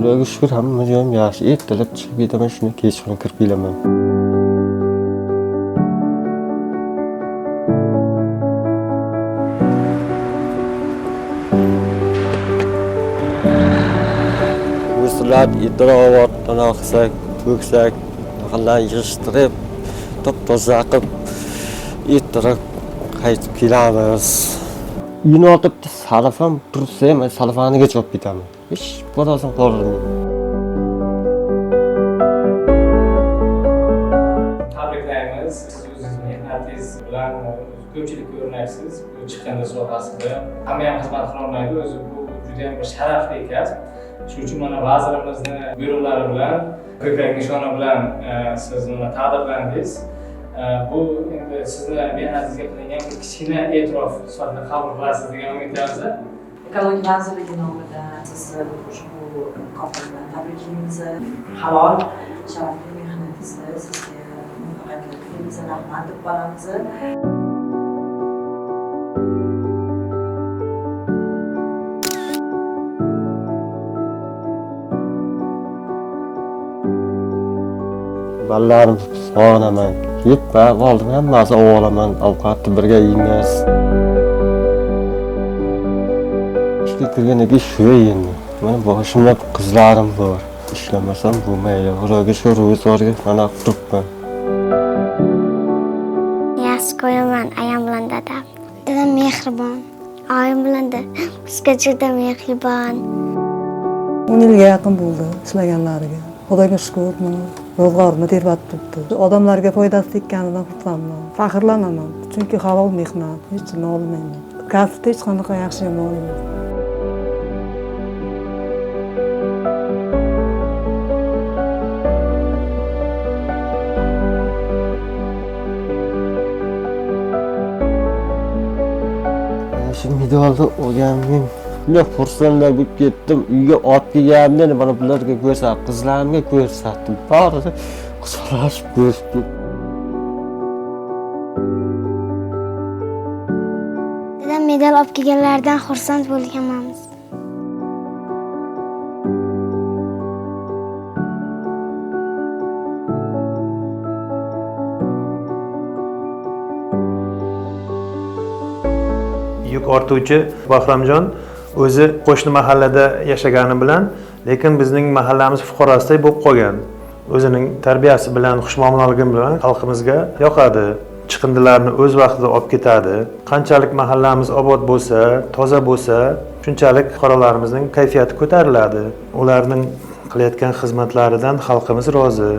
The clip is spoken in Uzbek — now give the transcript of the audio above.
Xudoga shukr, hamma joyim yaxshi. Ertalab chiqib ketaman, shuni kechqurun kirib kelaman. O'slar idrovatdan oqsak, to'ksak, mahallani yig'ishtirib, top-toza qilib, ertaroq qaytib kelamiz. Uyni oltibda salafam tursa ham salafaniga chopib ketaman. Hech bolasam qoldirmayman. Tabriklaymiz. Siz o'zingiz mehnatingiz bilan ko'pchilikka o'rnaksiz. Bu chiqqanda sohasida hamma ham xizmat qila olmaydi. O'zi bu juda ham bir sharafli kasb. Shuning uchun mana vazirimizni buyruqlari bilan, ko'krak nishoni bilan siz buni taqdirlandingiz. Bu endi sizni mehnatingizga qilingan bir kichkina e'tirof sifatida qabul qilasiz degan umiddamiz. Ekologiya vazirligi nomidan sizni ushbu mukofot bilan tabriklaymiz. Halol, sharafli mehnatingizda sizga muvaffaqiyatlar tilaymiz, rahmat deb qolamiz. Ballalarim sog'inaman. Yeb va oldin hammasi olaman, ovqatni birga yeymiz. Ishga kirganiga shu endi. Mana boshimda qizlarim bor. Ishlamasam bo'lmaydi. Xudoga shukr, ro'zg'orga mana turibman. Yaxshi ko'raman ayam bilan dadam. Dadam mehribon. Oyim bilan da bizga juda mehribon. 10 yilga yaqin bo'ldi ishlaganlariga. Xudoga shukr, ro'zg'orimni terib turibdi. Odamlarga foydasi tekkanidan xursandman. Faxrlanaman, chunki halol mehnat, hech nima olmayman. Kasbda hech qanaqa yaxshi yomon yo'q. Shu medalni olganimdan juda xursandlar bo'lib ketdim. Uyga olib kelganimda mana bularga ko'rsatdim, qizlarimga ko'rsatdim. Barisi quchoqlashib ko'rishdi. Dadam medal olib kelganlardan xursand bo'lganmiz. Yuk ortuvchi Bahramjon o'zi qo'shni mahallada yashagani bilan, lekin bizning mahallamiz fuqarosiday bo'lib qolgan. O'zining tarbiyasi bilan, xushmuomalagi bilan xalqimizga yoqadi. Chiqindilarni o'z vaqtida olib ketadi. Qanchalik mahallamiz obod bo'lsa, toza bo'lsa, shunchalik fuqarolarimizning kayfiyati ko'tariladi. Ularning qilayotgan xizmatlaridan xalqimiz rozi.